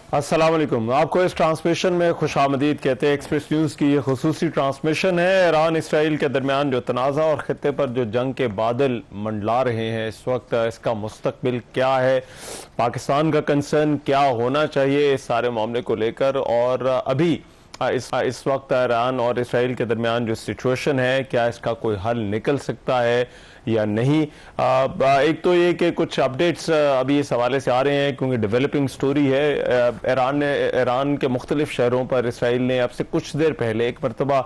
अस्सलाम वालेकुम। आपको इस ट्रांसमिशन में खुशामदीद कहते हैं। एक्सप्रेस न्यूज़ की ये खुसूसी ट्रांसमिशन है। ईरान इसराइल के दरमियान जो तनाज़ा और ख़त्ते पर जो जंग के बादल मंडला रहे हैं इस वक्त, इसका मुस्तकबिल क्या है, पाकिस्तान का कंसर्न क्या होना चाहिए इस सारे मामले को लेकर, और अभी इस वक्त ईरान और इसराइल के दरमियान जो सिचुएशन है, क्या इसका कोई हल निकल सकता है या नहीं। एक तो ये कि कुछ अपडेट्स अभी इस हवाले से आ रहे हैं क्योंकि डेवलपिंग स्टोरी है। ईरान के मुख्तलिफ शहरों पर इसराइल ने अब से कुछ देर पहले एक मरतबा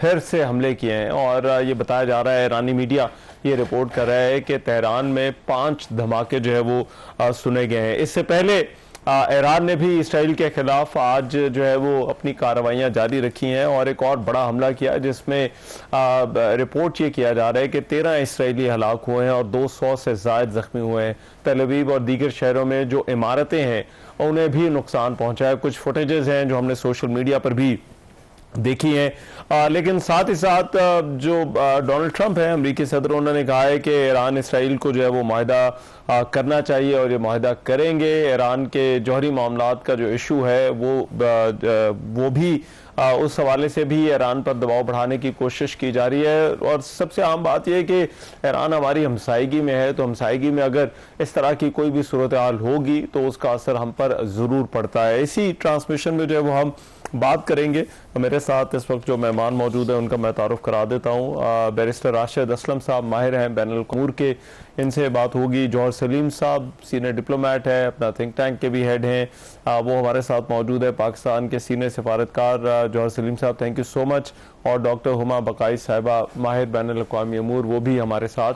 फिर से हमले किए हैं, और ये बताया जा रहा है, ईरानी मीडिया ये रिपोर्ट कर रहा है कि तेहरान में 5 धमाके जो है वो सुने गए हैं। इससे पहले ईरान ने भी इसराइल के खिलाफ आज जो है वो अपनी कार्रवाइयां जारी रखी हैं और एक और बड़ा हमला किया, जिसमें रिपोर्ट ये किया जा रहा है कि 13 इसराइली हलाक हुए हैं और 200 से ज़ायद ज़ख्मी हुए हैं। तल अवीव और दीगर शहरों में जो इमारतें हैं उन्हें भी नुकसान पहुंचा है। कुछ फुटेजेस हैं जो हमने सोशल मीडिया पर भी देखी है। लेकिन साथ ही साथ जो डोनाल्ड ट्रंप है, अमरीकी सदर, उन्होंने कहा है कि ईरान इसराइल को जो है वो माहिदा करना चाहिए और ये माहिदा करेंगे। ईरान के जौहरी मामलात का जो इशू है वो भी उस हवाले से भी ईरान पर दबाव बढ़ाने की कोशिश की जा रही है। और सबसे आम बात यह है कि ईरान हमारी हमसायगी में है, तो हमसायगी में अगर इस तरह की कोई भी सूरत हाल होगी तो उसका असर हम पर ज़रूर पड़ता है। इसी ट्रांसमिशन में जो है वो हम बात करेंगे। मेरे साथ इस वक्त जो मेहमान मौजूद है उनका मैं तारुफ करा देता हूँ। बैरिस्टर राशिद असलम साहब माहिर हैं बैनुल अमूर के, इनसे बात होगी। जौहर सलीम साहब सीनियर डिप्लोमेट है, अपना थिंक टैंक के भी हेड हैं, वो हमारे साथ मौजूद है। पाकिस्तान के सीनियर सिफारतकार जौहर सलीम साहब, थैंक यू सो मच। और डॉक्टर हुमा बकाई साहिबा माहिर बैनुल अक़वामी अमूर, वो भी हमारे साथ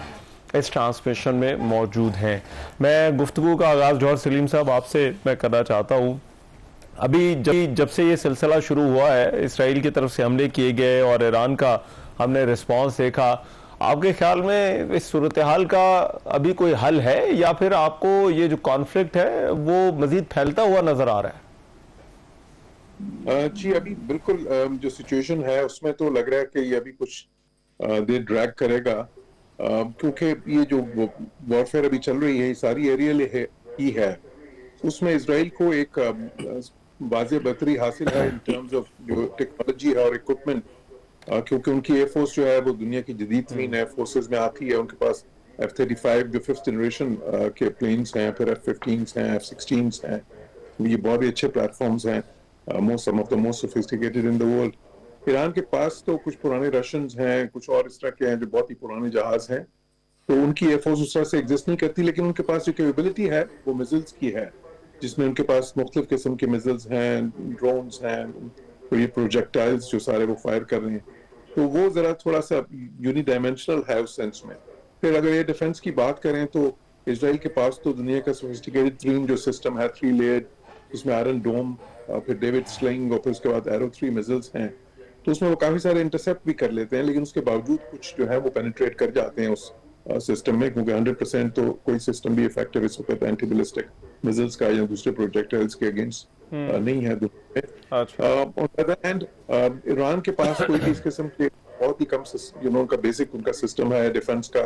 इस ट्रांसमिशन में मौजूद हैं। मैं गुफ्तगू का आगाज़ जौहर सलीम साहब आपसे मैं करना चाहता हूँ। अभी जब से ये सिलसिला शुरू हुआ है, इसराइल की तरफ से हमले किए गए और ईरान का हमने रिस्पांस देखा, आपके ख्याल में इस सूरत हाल का अभी कोई हल है या फिर आपको ये जो कॉन्फ्लिक्ट है वो मजीद फैलता हुआ नजर आ रहा है? जी, अभी बिल्कुल जो सिचुएशन है उसमें तो लग रहा है कि ये अभी कुछ देर ड्रैग करेगा, क्योंकि ये जो वॉरफेयर अभी चल रही है ये सारी एरियल ही है। उसमें इसराइल को एक वाज़े बढ़तरी हासिल है इन टर्म्स ऑफ जो टेक्नोलॉजी है और इक्विपमेंट, क्योंकि उनकी एयरफोर्स जो है वो दुनिया की जदीद तरीन एयरफोर्सेज में आती है। उनके पास F-35 जो 5th जनरेशन के प्लेन्स हैं, फिर F-15s हैं, F-16s हैं। ये बहुत ही अच्छे प्लेटफॉर्म्स हैं, some of the most sophisticated in the world. Iran के पास तो कुछ पुराने रशियंस हैं, कुछ और इस तरह के हैं जो बहुत ही पुराने जहाज हैं, तो उनकी एयरफोर्स उस तरह से एग्जिस्ट नहीं करती। लेकिन उनके पास जो कैपेबिलिटी है वो मिसाइल्स की है, जिसमें उनके पास मुख्तलिफ किस्म के मिसाइल्स हैं, ड्रोन्स हैं, तो ये प्रोजेक्टाइल्स जो सारे वो फायर कर रहे हैं, तो वो जरा थोड़ा सा यूनिडायमेंशनल है उस सेंस में। फिर अगर ये डिफेंस की बात करें तो इसराइल के पास तो दुनिया का सोफिस्टिकेटेड तरीन जो सिस्टम है 3 लेयर्ड, उसमें आयरन डोम, फिर डेविड स्लिंग और फिर उसके बाद एरो 3 मिसाइल्स हैं, तो उसमें वो काफी सारे इंटरसेप्ट भी कर लेते हैं। लेकिन उसके बावजूद कुछ जो है वो पेनिट्रेट कर जाते हैं उस सिस्टम में, क्योंकि 100% तो कोई सिस्टम भी इफेक्टिव इस वक्त एंटी बैलिस्टिक मिसाइल्स का या दूसरे प्रोजेक्टाइल्स के अगेंस्ट नहीं है दुनिया में। On the other hand Iran के पास कोई भी इस किस्म के बहुत ही कम उनका बेसिक उनका सिस्टम है डिफेंस का,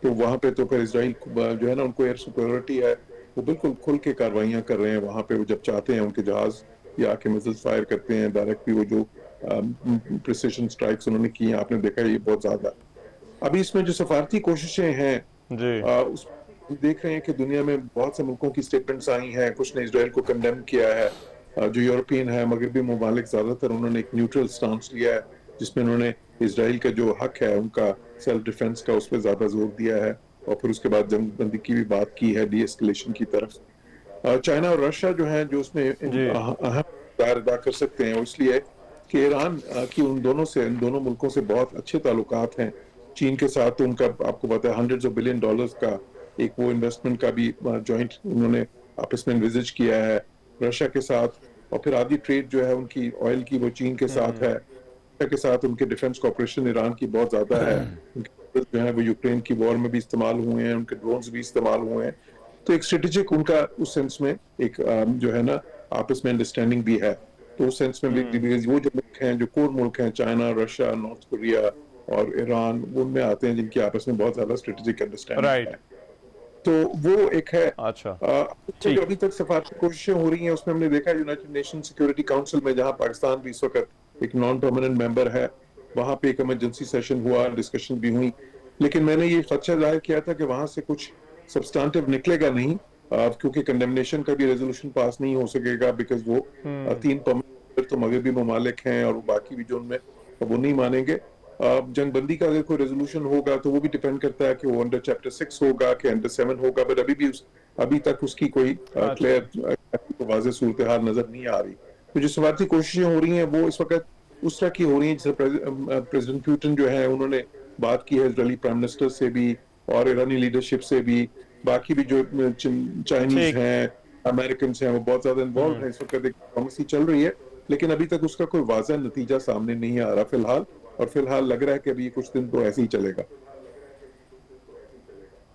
तो वहां पे तो फिर इसराइल जो है ना, उनको एयर सुपीरियरिटी है, वो बिल्कुल खुल के कार्रवाइयां कर रहे हैं वहां पे। वो जब चाहते हैं उनके जहाज या आके मिसाइल्स फायर करते हैं डायरेक्ट भी। वो जो प्रिसिशन स्ट्राइक्स उन्होंने की हैं, आपने देखा ये बहुत ज्यादा। अभी इसमें जो सफारती कोशिशें हैं जी, उस देख रहे हैं कि दुनिया में बहुत से मुल्कों की स्टेटमेंट्स आई हैं, कुछ ने इसराइल को कंडेम किया है। जो यूरोपियन है, मगरबी ममालिक, ज्यादातर उन्होंने एक न्यूट्रल स्टांस लिया है, जिसमें उन्होंने इसराइल का जो हक है उनका सेल्फ डिफेंस का, उस पर ज्यादा जोर दिया है। और फिर उसके बाद जंगबंदी की भी बात की है, डी एस्केलेशन की तरफ। चाइना और रशिया जो है जो उसमें अहम किरदार अदा कर सकते हैं, इसलिए कि ईरान की उन दोनों मुल्कों से बहुत अच्छे ताल्लुकात हैं। चीन के साथ तो उनका आपको पता है $100 बिलियन का एक वो इन्वेस्टमेंट का भी जॉइंट उन्होंने आपस में एनविजिज किया है रशिया के साथ। और फिर आधी ट्रेड जो है उनकी ऑयल की वो चीन के साथ है। रशिया के साथ उनके डिफेंस कॉर्पोरेशन ईरान की बहुत ज्यादा है। उनके जो है वो यूक्रेन की वॉर में भी इस्तेमाल हुए हैं, उनके ड्रोन्स भी इस्तेमाल हुए हैं। तो एक स्ट्रेटेजिक उनका उस सेंस में एक जो है ना आपस में अंडरस्टैंडिंग भी है। तो उस सेंस में वो जो मुल्क हैं, जो कोर मुल्क हैं, चाइना, रशिया, नॉर्थ कोरिया और ईरान, उनमें आते हैं जिनकी आपस में बहुत ज्यादा स्ट्रेटेजिक अंडरस्टैंडिंग है। तो वो एक है। अच्छा, जो ठीक। अभी तक सफारती कोशिशें हो रही हैं उसमें हमने देखा यूनाइटेड नेशन सिक्योरिटी काउंसिल में, जहां पाकिस्तान भी इस वक्त एक नॉन परमानेंट मेंबर है, वहां पे एक इमरजेंसी सेशन हुआ, डिस्कशन भी हुई, लेकिन मैंने ये खदशा जाहिर किया था कि वहां से कुछ सब्सटेंटिव निकलेगा नहीं, क्योंकि कंडेमनेशन का भी रेजोल्यूशन पास नहीं हो सकेगा, बिकॉज वो तीन परमानेंट तो मगरबी ममालिक हैं और बाकी भी जो उनमें वो नहीं मानेंगे। जंगबंदी का अगर कोई रेजोल्यूशन होगा तो वो भी डिपेंड करता है कि वो अंडर चैप्टर 6 होगा कि अंडर 7 होगा, बट अभी तक उसकी कोई अच्छा, क्लियर वाज़ेह सूरत हाल नजर नहीं आ रही। तो जो सवारती कोशिशें हो रही हैं वो इस वक्त उस तरह की हो रही हैं, जैसे प्रेसिडेंट पुतिन जो है उन्होंने बात की है इजरायली प्राइम मिनिस्टर से भी और ईरानी लीडरशिप से भी, बाकी भी जो चाइनीज ठीक। हैं, अमेरिकन हैं, वो बहुत ज्यादा इन्वॉल्व हैं। इस वक्त एक डिप्लोमेसी चल रही है, लेकिन अभी तक उसका कोई वाज़ेह नतीजा सामने नहीं आ रहा फिलहाल, और फिलहाल लग रहा है कि अभी कुछ दिन तो ऐसे ही चलेगा।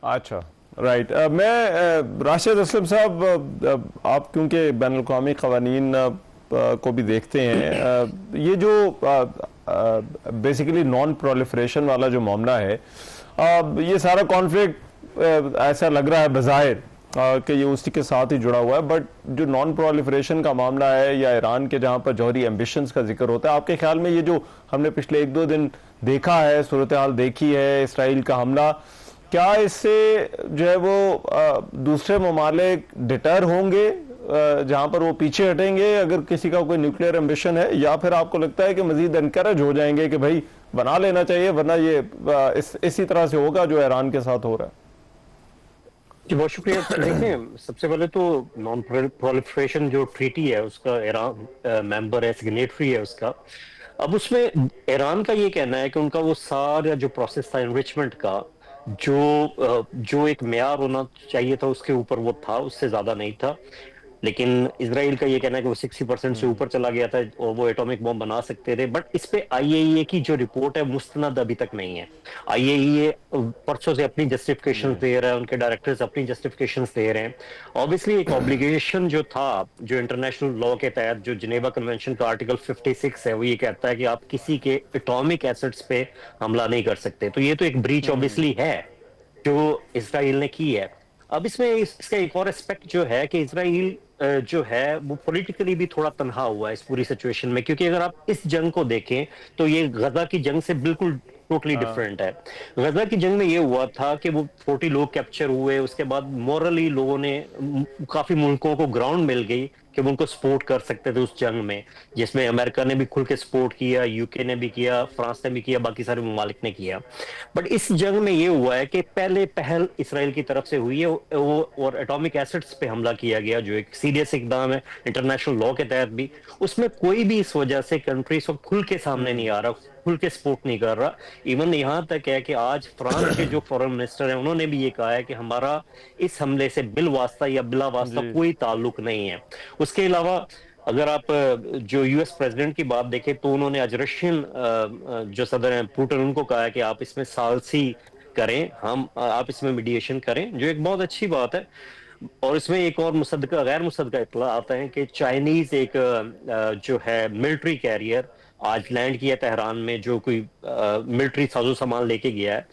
अच्छा, राइट। मैं राशिद असलम साहब, आप क्योंकि बैनुल अक़वामी क़वानीन को भी देखते हैं, ये जो बेसिकली नॉन प्रोलिफरेशन वाला जो मामला है, ये सारा कॉन्फ्लिक्ट ऐसा लग रहा है बज़ाहिर कि ये उसी के साथ ही जुड़ा हुआ है, बट जो नॉन प्रोलिफरेशन का मामला है या ईरान के जहाँ पर जौहरी एम्बिशंस का जिक्र होता है, आपके ख्याल में ये जो हमने पिछले 1-2 दिन देखा है, सूरत हाल देखी है, इसराइल का हमला, क्या इससे जो है वो दूसरे ममालिक डिटर होंगे जहां पर वो पीछे हटेंगे अगर किसी का कोई न्यूक्लियर एम्बिशन है, या फिर आपको लगता है कि मजीद एनकरेज हो जाएंगे कि भाई बना लेना चाहिए वरना ये इसी तरह से होगा जो ईरान के साथ हो रहा है? जी बहुत शुक्रिया। देखें, सबसे पहले तो नॉन प्रोलिफरेशन जो ट्रीटी है उसका ईरान मेंबर है, सिग्नेटरी है उसका। अब उसमें ईरान का ये कहना है कि उनका वो सारा जो प्रोसेस था एनरिचमेंट का, जो एक मेयार होना चाहिए था उसके ऊपर वो था, उससे ज्यादा नहीं था। लेकिन इसराइल का ये कहना है कि वो 60% से ऊपर चला गया था और वो एटॉमिक बॉम्ब बना सकते थे। बट इस पे आईएईए की जो रिपोर्ट है मुस्तनद अभी तक नहीं है। आईएईए परसों से अपनी जस्टिफिकेशन दे रहा है, उनके डायरेक्टर्स अपनी जस्टिफिकेशन दे रहे हैं। ऑब्वियसली एक ऑब्लिगेशन जो था, जो इंटरनेशनल लॉ के तहत जो जिनेवा कन्वेंशन का आर्टिकल 56 है, वो ये कहता है कि आप किसी के एटॉमिक एसेट्स पे हमला नहीं कर सकते। तो ये तो एक ब्रीच ऑब्वियसली है जो इसराइल ने की है। अब इसमें इसका एक और एस्पेक्ट जो है कि इसराइल जो है वो पॉलिटिकली भी थोड़ा तनहा हुआ है इस पूरी सिचुएशन में, क्योंकि अगर आप इस जंग को देखें तो ये गजा की जंग से बिल्कुल टोटली डिफरेंट है। गजा की जंग में ये हुआ था कि वो 40 लोग कैप्चर हुए, उसके बाद मॉरली लोगों ने काफी मुल्कों को ग्राउंड मिल गई कि वो उनको सपोर्ट कर सकते थे उस जंग में, जिसमें अमेरिका ने भी खुल के सपोर्ट किया, यूके ने भी किया, फ्रांस ने भी किया, बाकी सारे ममालिक ने किया। बट इस जंग में ये हुआ है कि पहले पहल इसराइल की तरफ से हुई है वो, और एटॉमिक एसिड्स पे हमला किया गया जो एक सीरियस इकदाम है इंटरनेशनल लॉ के तहत भी। उसमें कोई भी इस वजह से कंट्री सब खुल के सामने नहीं आ रहा, खुल के सपोर्ट नहीं कर रहा। इवन यहाँ तक है कि आज फ्रांस के जो फॉरेन मिनिस्टर हैं उन्होंने भी ये कहा है कि हमारा इस हमले से बिल वास्ता या बिला वास्ता जी, कोई ताल्लुक नहीं है। उसके अलावा अगर आप जो यूएस प्रेसिडेंट की बात देखें तो उन्होंने आज रशियन जो सदर हैं पुतिन, उनको कहा है कि आप इसमें सालसी करें, हम आप इसमें मीडिएशन करें, जो एक बहुत अच्छी बात है। और इसमें एक और मुसद्दका गैर मुसद्दका इत्तला आता है कि चाइनीज एक जो है मिलिट्री कैरियर आज लैंड किया तेहरान में, जो कोई मिलिट्री साजो सामान लेके गया है।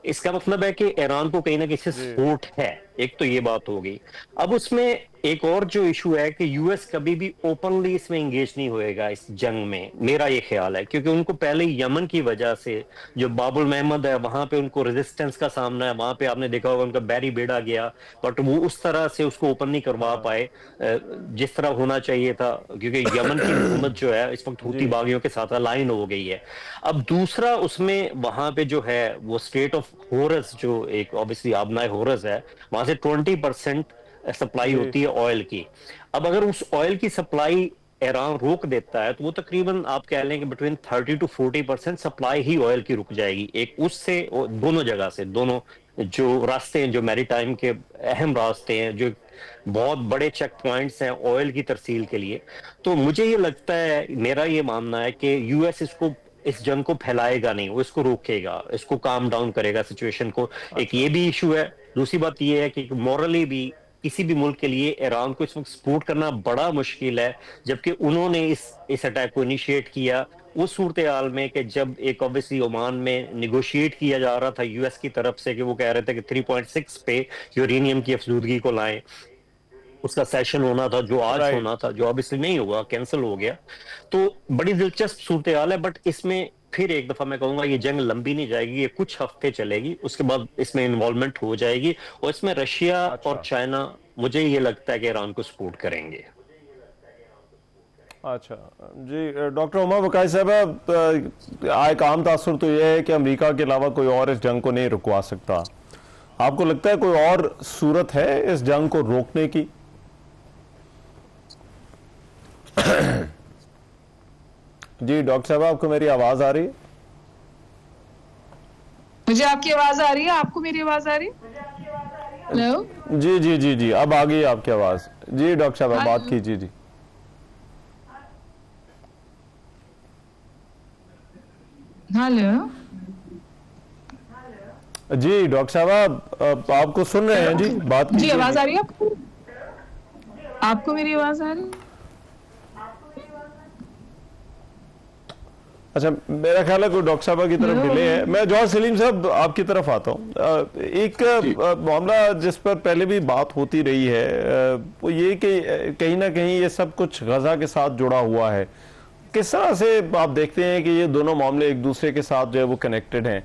इसका मतलब है कि ईरान को कहीं ना कहीं से जी, सपोर्ट है। एक तो ये बात होगी। अब उसमें एक और जो इशू है कि यूएस कभी भी ओपनली इसमें एंगेज नहीं होएगा इस जंग में, मेरा ये ख्याल है, क्योंकि उनको पहले यमन की वजह से जो बाबुल महमद है वहां पे उनको रेजिस्टेंस का सामना है। वहां पे आपने देखा होगा उनका बैरी बेड़ा गया, बट वो उस तरह से उसको ओपन नहीं करवा पाए जिस तरह होना चाहिए था, क्योंकि यमन की हुकूमत जो है इस वक्त हूती जी, बागियों के साथ अलाइन हो गई है। अब दूसरा उसमें वहां पे जो है वो स्टेट ऑफ होरस, जो एक ऑब्वियसली आबनाए होरस है, वहां से 20% सप्लाई जी, होती है ऑयल की। अब अगर उस ऑयल की सप्लाई ईरान रोक देता है तो वो तकरीबन आप कह लें कि between 30 to 40% supply he oil की रुक जाएगी। एक उससे दोनों जगह से, दोनों जो रास्ते हैं, जो मैरीटाइम के अहम रास्ते हैं, जो बहुत बड़े चेक पॉइंट्स हैं ऑयल की तरसील के लिए। तो मुझे ये लगता है, मेरा ये मानना है कि यूएस इसको इस जंग को फैलाएगा नहीं, वो इसको रोकेगा, इसको काम डाउन करेगा सिचुएशन को। एक अच्छा, ये भी इशू है। दूसरी बात ये है कि मॉरली भी किसी भी मुल्क के लिए ईरान को इस वक्त सपोर्ट करना बड़ा मुश्किल है, जबकि उन्होंने इस अटैक को इनिशिएट किया उस सूरत हाल में कि जब एक ऑब्वियसली ओमान में निगोशिएट किया जा रहा था यूएस की तरफ से कि वो कह रहे थे कि 3.6 पे यूरेनियम की अफजूदगी को लाएं। उसका सेशन होना था जो आज राइट। होना था, जो ऑब्वियसली नहीं हुआ, कैंसिल हो गया। तो बड़ी दिलचस्प सूरत हाल है, बट इसमें फिर एक दफा मैं कहूंगा ये जंग लंबी नहीं जाएगी, ये कुछ हफ्ते चलेगी, उसके बाद इसमें इन्वॉल्वमेंट हो जाएगी और इसमें रशिया और अच्छा चाइना मुझे ये लगता है कि ईरान को सपोर्ट करेंगे। अच्छा जी, डॉक्टर उमा बकाई साहब, एक आम तासुर तो यह है कि अमेरिका के अलावा कोई और इस जंग को नहीं रुकवा सकता। आपको लगता है कोई और सूरत है इस जंग को रोकने की? जी डॉक्टर साहब, आपको मेरी आवाज आ रही है? मुझे आपकी आवाज आ रही है, आपको मेरी आवाज आ रही है? हेलो जी जी जी जी, अब आ गई आपकी आवाज। जी डॉक्टर साहब, आप बात हेलो कीजिए जी। हेलो जी डॉक्टर साहब, आपको सुन रहे हैं जी, बात जी, कीजिए आवाज जी। आ रही है आपको? आपको मेरी आवाज आ रही है? अच्छा, मेरा ख्याल है कोई डॉक्टर साहब की तरफ हेलो डिले है। मैं जौहर सलीम साहब आपकी तरफ आता हूँ। एक मामला जिस पर पहले भी बात होती रही है, वो ये कि कहीं ना कहीं ये सब कुछ गजा के साथ जुड़ा हुआ है। किस तरह से आप देखते हैं कि ये दोनों मामले एक दूसरे के साथ जो है वो कनेक्टेड हैं?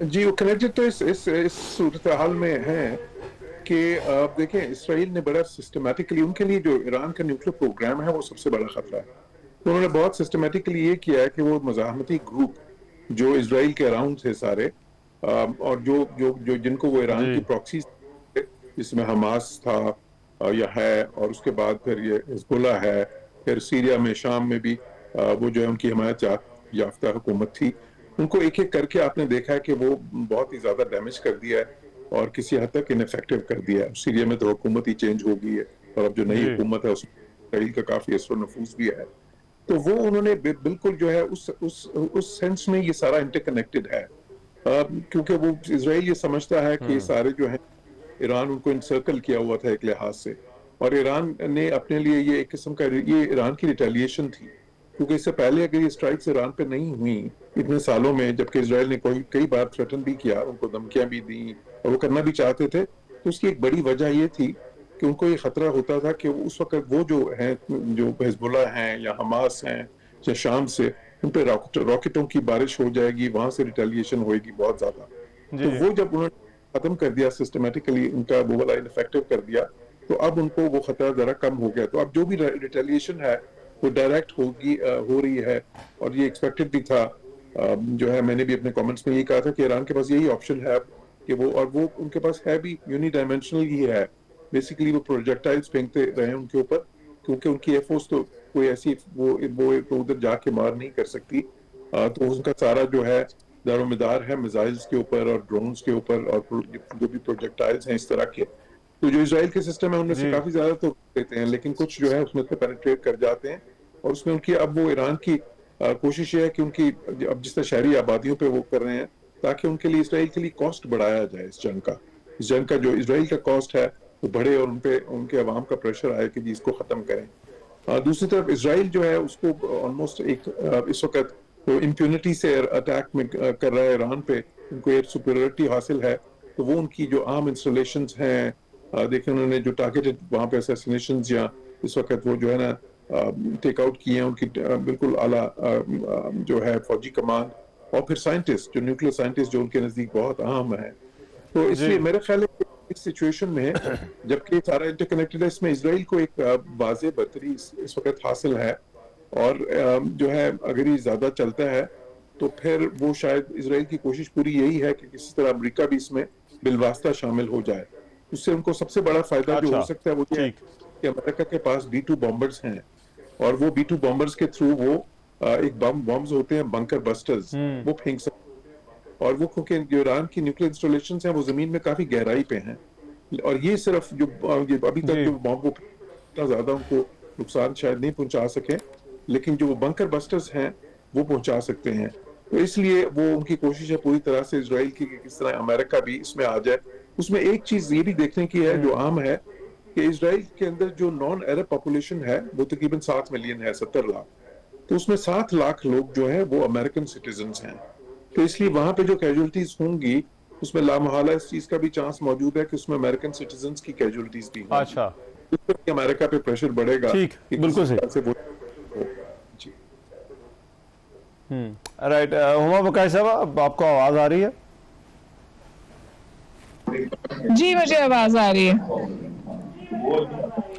जी, वो कनेक्टेड तो इस सूरत हाल में है कि आप देखें, इसराइल ने बड़ा सिस्टमैटिकली, उनके लिए जो ईरान का न्यूक्लियर प्रोग्राम है वो सबसे बड़ा खतरा है। तो उन्होंने बहुत सिस्टमैटिकली ये किया है कि वो मज़ाहमती ग्रुप जो इसराइल के अराउंड थे सारे, और जो जो जो जिनको वो ईरान की जी प्रॉक्सीज, जिसमें हमास था या है, और उसके बाद फिर ये हिजबुल्लाह है, फिर सीरिया में, शाम में भी वो जो है उनकी हिमायत याफ्ता हुकूमत थी। उनको एक एक करके आपने देखा है कि वो बहुत ही ज्यादा डैमेज कर दिया है और किसी हद तक इनफेक्टिव कर दिया है। सीरिया में तो हुकूमत ही चेंज हो गई है और अब जो नई जी हुकूमत है उसमें इसराइल का काफी असर नफूस भी है। तो वो उन्होंने बिल्कुल जो है उस सेंस में ये सारा इंटरकनेक्टेड है, क्योंकि वो इसराइल ये समझता है कि सारे जो है ईरान उनको इनसर्कल किया हुआ था एक लिहाज से, और ईरान ने अपने लिए ये एक किस्म का, ये ईरान की रिटेलिएशन थी, क्योंकि इससे पहले अगर ये स्ट्राइक्स ईरान पे नहीं हुई इतने सालों में, जबकि इसराइल ने कई बार थ्रेटन भी किया, उनको धमकियां भी दी और वो करना भी चाहते थे, तो उसकी एक बड़ी वजह ये थी कि उनको ये खतरा होता था कि उस वक्त वो जो है, जो हिजबुल्लाह हैं या हमास हैं या शाम से, उन पे रॉकेटों की बारिश हो जाएगी, वहां से रिटेलिएशन होगी बहुत ज्यादा। जी तो वो जब उन्होंने खत्म कर दिया सिस्टमेटिकली, उनका वो वाला इनफेक्टिव कर दिया, तो अब उनको वो खतरा जरा कम हो गया। तो अब जो भी रिटेलिएशन है वो डायरेक्ट हो रही है, और ये एक्सपेक्टेड भी था। जो है, मैंने भी अपने कमेंट्स में यही कहा था कि ईरान के पास यही ऑप्शन है कि वो, और वो उनके पास है भी, यूनिडायमेंशनल ही है। बेसिकली वो प्रोजेक्टाइल्स फेंकते रहे उनके ऊपर, क्योंकि उनकी एयरफोर्स तो कोई ऐसी वो तो उधर जाके मार नहीं कर सकती। तो उनका सारा जो है दारोमदार है मिसाइल्स के ऊपर और ड्रोन्स के ऊपर और जो भी प्रोजेक्टाइल्स हैं इस तरह के। तो जो इसराइल के सिस्टम है उनमें से जी काफी ज्यादा तो देते हैं, लेकिन कुछ जो है उसमें से पेनिट्रेट कर जाते हैं, और उसमें उनकी, अब वो ईरान की कोशिश ये है कि उनकी, अब जिस तरह शहरी आबादियों पे वो कर रहे हैं, ताकि उनके लिए, इसराइल के लिए कॉस्ट बढ़ाया जाए इस जंग का। इस जंग का जो इसराइल का कॉस्ट है वो बढ़े और उनपे उनके अवाम का प्रेशर आए कि जी इसको खत्म करें। दूसरी तरफ इसराइल जो है उसको ऑलमोस्ट एक इस वक्त तो इम्प्यूनिटी से अटैक में कर रहा है ईरान पे, उनको एयर सुपीरियरिटी हासिल है। तो वो उनकी जो आर्म इंस्टॉलेशंस हैं, देखें उन्होंने जो टारगेटेड वहां पे असैसिनेशंस या इस वक्त वो जो है ना टेक आउट किए हैं, उनकी बिल्कुल आला जो है फौजी कमांड, और फिर साइंटिस्ट, जो न्यूक्लियर साइंटिस्ट जो उनके नजदीक बहुत अहम है। तो इसलिए जी मेरा ख्याल है कि इस सिचुएशन में, जबकि सारा इंटरकनेक्टेड है, इसमें इसराइल को एक वाज़ेह बर्तरी इस वक्त हासिल है, और जो है अगर ये ज्यादा चलता है तो फिर वो शायद, इसराइल की कोशिश पूरी यही है कि किसी तरह अमेरिका भी इसमें बिलवास्ता शामिल हो जाए। उससे उनको सबसे बड़ा फायदा जो अच्छा हो सकता है वो ये है ठीक कि अमेरिका के पास B-2 बॉम्बर्स हैं, और वो B-2 बॉम्बर्स के थ्रू वो एक बॉम्ब्स होते हैं, बंकर बस्टर्स, वो फेंक सकते। और वो, क्योंकि जो ईरान की न्यूक्लियर इंस्टॉलेशन हैं वो जमीन में काफी गहराई पे हैं, और ये सिर्फ जो अभी तक जी जो बॉम्ब, इतना ज्यादा उनको नुकसान शायद नहीं पहुंचा सके, लेकिन जो बंकर बस्टर्स हैं वो पहुंचा सकते हैं। तो इसलिए वो उनकी कोशिश है पूरी तरह से इसराइल की कि किस तरह अमेरिका भी इसमें आ जाए, उसमें एक चीज ये भी देखने की है जो आम है कि इजराइल के अंदर जो नॉन अरब पॉपुलेशन है वो तकरीबन 7 मिलियन है, 70 लाख। तो उसमें 7 लाख लोग जो हैं वो अमेरिकन सिटीजन हैं। तो इसलिए वहां पे जो कैजुअलिटीज होंगी उसमें लामहला इस चीज का भी चांस मौजूद है कि उसमें अमेरिकन सिटीजन की कैजुअलिटीज भी होंगी। अच्छा, इस पर कि अमेरिका पे प्रेशर बढ़ेगा। ठीक, कि बिल्कुल सही। किस तरह से वो जी। राइट। हुमा बकाई साहब, आपको आवाज आ रही है? जी मुझे आवाज आ रही है।